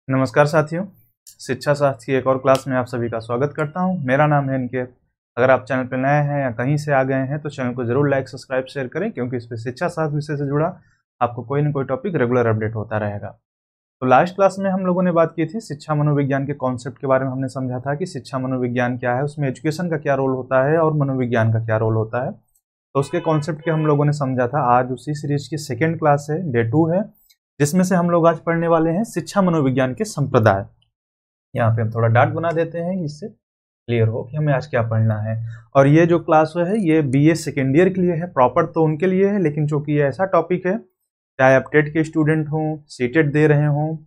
नमस्कार साथियों, शिक्षा शास्त्र की एक और क्लास में आप सभी का स्वागत करता हूं। मेरा नाम है इनके। अगर आप चैनल पर नए हैं या कहीं से आ गए हैं तो चैनल को जरूर लाइक सब्सक्राइब शेयर करें, क्योंकि इस पर शिक्षा शास्त्र विषय से जुड़ा आपको कोई ना कोई टॉपिक रेगुलर अपडेट होता रहेगा। तो लास्ट क्लास में हम लोगों ने बात की थी शिक्षा मनोविज्ञान के कॉन्सेप्ट के बारे में। हमने समझा था कि शिक्षा मनोविज्ञान क्या है, उसमें एजुकेशन का क्या रोल होता है और मनोविज्ञान का क्या रोल होता है। तो उसके कॉन्सेप्ट के हम लोगों ने समझा था। आज उसी सीरीज की सेकेंड क्लास है, डे 2 है, जिसमें से हम लोग आज पढ़ने वाले हैं शिक्षा मनोविज्ञान के संप्रदाय। यहाँ पे हम थोड़ा डार्क बना देते हैं जिससे क्लियर हो कि हमें आज क्या पढ़ना है। और ये जो क्लास है ये बीए सेकेंड ईयर के लिए है, प्रॉपर तो उनके लिए है, लेकिन चूंकि ये ऐसा टॉपिक है, चाहे आप टेट के स्टूडेंट हों, सीटेट दे रहे हों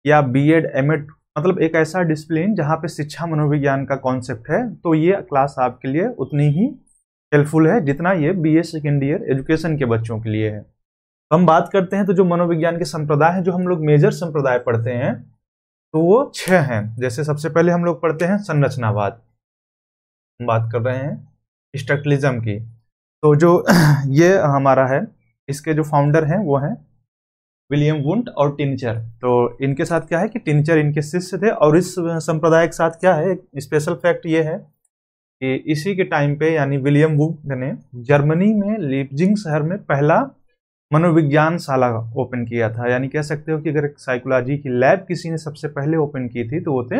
या बीएड एमएड, मतलब एक ऐसा डिसिप्लिन जहाँ पे शिक्षा मनोविज्ञान का कॉन्सेप्ट है, तो ये क्लास आपके लिए उतनी ही हेल्पफुल है जितना ये बीए सेकेंड ईयर एजुकेशन के बच्चों के लिए है। तो हम बात करते हैं तो जो मनोविज्ञान के संप्रदाय हैं, जो हम लोग मेजर संप्रदाय पढ़ते हैं, तो वो 6 हैं। जैसे सबसे पहले हम लोग पढ़ते हैं संरचनावाद। हम बात कर रहे हैं स्ट्रक्चरलिज्म की। तो जो ये हमारा है, इसके जो फाउंडर हैं वो हैं विलियम वुंट और टिनचर। तो इनके साथ क्या है कि टिनचर इनके शिष्य थे। और इस संप्रदाय के साथ क्या है, स्पेशल फैक्ट ये है कि इसी के टाइम पे यानी विलियम वुंट ने जर्मनी में लीपजिंग शहर में पहला मनोविज्ञान शाला ओपन किया था। यानी कह सकते हो कि अगर साइकोलॉजी की लैब किसी ने सबसे पहले ओपन की थी तो वो थे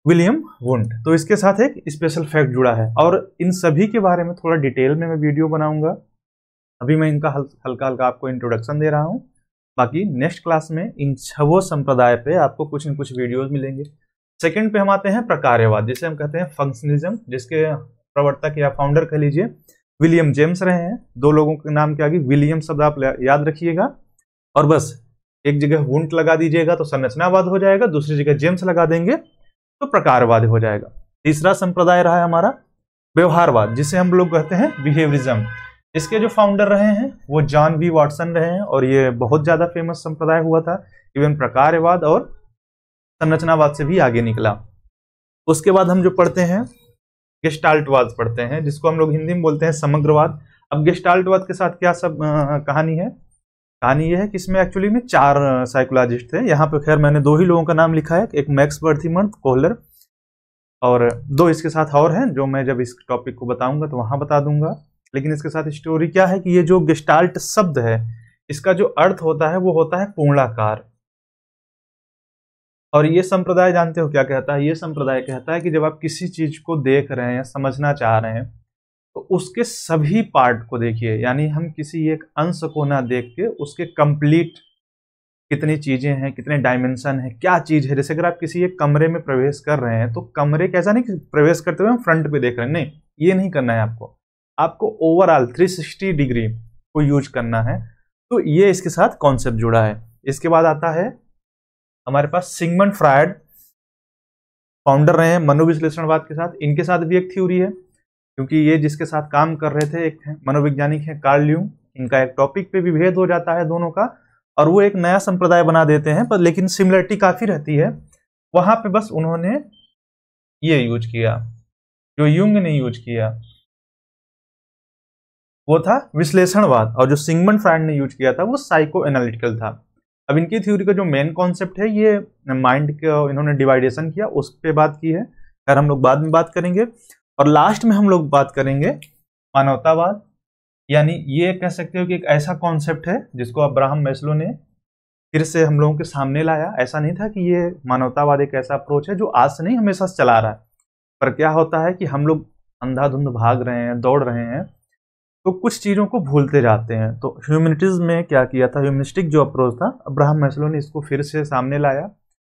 विलियम वुंट। तो इसके साथ एक स्पेशल फैक्ट जुड़ा है और इन सभी के बारे में थोड़ा डिटेल में मैं वीडियो बनाऊंगा। अभी मैं इनका हल्का हल्का आपको इंट्रोडक्शन दे रहा हूँ। बाकी नेक्स्ट क्लास में इन 6 संप्रदाय पे आपको कुछ न कुछ वीडियोज मिलेंगे। सेकंड पे हम आते हैं प्रकार्यवाद, जिसे हम कहते हैं फंक्शनलिज्म, जिसके प्रवर्तक या फाउंडर कह लीजिए विलियम जेम्स रहे हैं। 2 लोगों के नाम के आगे विलियम शब्द आप याद रखिएगा और बस एक जगह वुंट लगा दीजिएगा तो संरचनावाद हो जाएगा, दूसरी जगह जेम्स लगा देंगे तो प्रकारवाद हो जाएगा। तीसरा संप्रदाय रहा है हमारा व्यवहारवाद, जिसे हम लोग कहते हैं बिहेवियरिज्म। इसके जो फाउंडर रहे हैं वो जॉन वी वाटसन रहे हैं और ये बहुत ज्यादा फेमस संप्रदाय हुआ था। इवन प्रकारवाद और संरचनावाद से भी आगे निकला। उसके बाद हम जो पढ़ते हैं गेस्टाल्टवाद पढ़ते हैं, जिसको हम लोग हिंदी में बोलते हैं समग्रवाद। अब गेस्टाल्टवाद के साथ क्या सब कहानी है? कहानी यह है कि इसमें एक्चुअली में 4 साइकोलॉजिस्ट थे। यहाँ पे खैर मैंने 2 ही लोगों का नाम लिखा है, एक मैक्स बर्थिमन कोहलर और 2 इसके साथ और हैं, जो मैं जब इस टॉपिक को बताऊंगा तो वहां बता दूंगा। लेकिन इसके साथ स्टोरी क्या है कि ये जो गेस्टाल्ट शब्द है, इसका जो अर्थ होता है वो होता है पूर्णाकार। और ये संप्रदाय जानते हो क्या कहता है? ये संप्रदाय कहता है कि जब आप किसी चीज को देख रहे हैं या समझना चाह रहे हैं तो उसके सभी पार्ट को देखिए। यानी हम किसी एक अंश को ना देख के उसके कंप्लीट कितनी चीजें हैं, कितने डायमेंशन है, क्या चीज है। जैसे अगर आप किसी एक कमरे में प्रवेश कर रहे हैं तो कमरे कैसा नहीं कि प्रवेश करते हुए हम फ्रंट पे देख रहे हैं, नहीं, ये नहीं करना है आपको। आपको ओवरऑल 360 डिग्री को यूज करना है। तो ये इसके साथ कॉन्सेप्ट जुड़ा है। इसके बाद आता है हमारे पास सिगमंड फ्रायड, फाउंडर रहे हैं मनोविश्लेषणवाद के साथ। इनके साथ भी एक थ्योरी है, क्योंकि ये जिसके साथ काम कर रहे थे एक मनोवैज्ञानिक है कार्ल यूंग। इनका एक टॉपिक पे भी भेद हो जाता है दोनों का और वो एक नया संप्रदाय बना देते हैं, पर लेकिन सिमिलरिटी काफी रहती है। वहां पे बस उन्होंने ये यूज किया जो यूंग ने यूज किया, वो था विश्लेषणवाद, और जो सिगमंड फ्रायड ने यूज किया था वो साइको एनालिटिकल था। अब इनकी थ्योरी का जो मेन कॉन्सेप्ट है, ये माइंड का इन्होंने डिवाइडेशन किया, उस पर बात की है, खैर हम लोग बाद में बात करेंगे। और लास्ट में हम लोग बात करेंगे मानवतावाद। यानी ये कह सकते हो कि एक ऐसा कॉन्सेप्ट है जिसको अब्राहम मैस्लो ने फिर से हम लोगों के सामने लाया। ऐसा नहीं था कि ये मानवतावाद एक ऐसा अप्रोच है जो आज से नहीं हमेशा से चला रहा है, पर क्या होता है कि हम लोग अंधाधुंध भाग रहे हैं, दौड़ रहे हैं, तो कुछ चीजों को भूलते जाते हैं। तो ह्यूमैनिटीज में क्या किया था, ह्यूमनिस्टिक जो अप्रोच था, अब्राहम मैस्लो ने इसको फिर से सामने लाया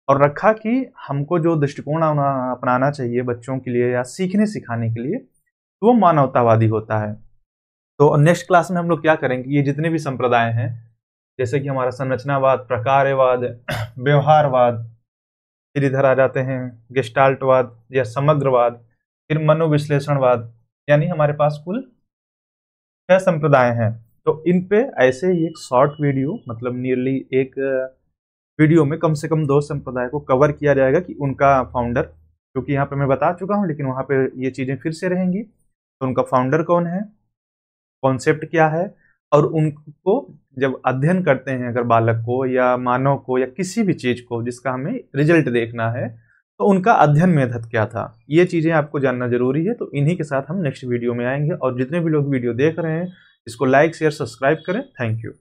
और रखा कि हमको जो दृष्टिकोण अपनाना चाहिए बच्चों के लिए या सीखने सिखाने के लिए, तो वो मानवतावादी होता है। तो नेक्स्ट क्लास में हम लोग क्या करेंगे, ये जितने भी संप्रदाय हैं, जैसे कि हमारा संरचनावाद, प्रकारवाद, व्यवहारवाद, फिर इधर आ जाते हैं गेस्टाल्टवाद या समग्रवाद, फिर मनोविश्लेषणवाद, यानी हमारे पास कुल 6 संप्रदाय हैं। तो इन पे ऐसे ही एक शॉर्ट वीडियो, मतलब नियरली एक वीडियो में कम से कम 2 संप्रदाय को कवर किया जाएगा कि उनका फाउंडर, क्योंकि यहाँ पे मैं बता चुका हूँ लेकिन वहाँ पे ये चीजें फिर से रहेंगी। तो उनका फाउंडर कौन है, कॉन्सेप्ट क्या है, और उनको जब अध्ययन करते हैं अगर बालक को या मानव को या किसी भी चीज को जिसका हमें रिजल्ट देखना है, तो उनका अध्ययन मेथड क्या था, ये चीजें आपको जानना जरूरी है। तो इन्हीं के साथ हम नेक्स्ट वीडियो में आएंगे, और जितने भी लोग वीडियो देख रहे हैं इसको लाइक शेयर सब्सक्राइब करें। Thank you.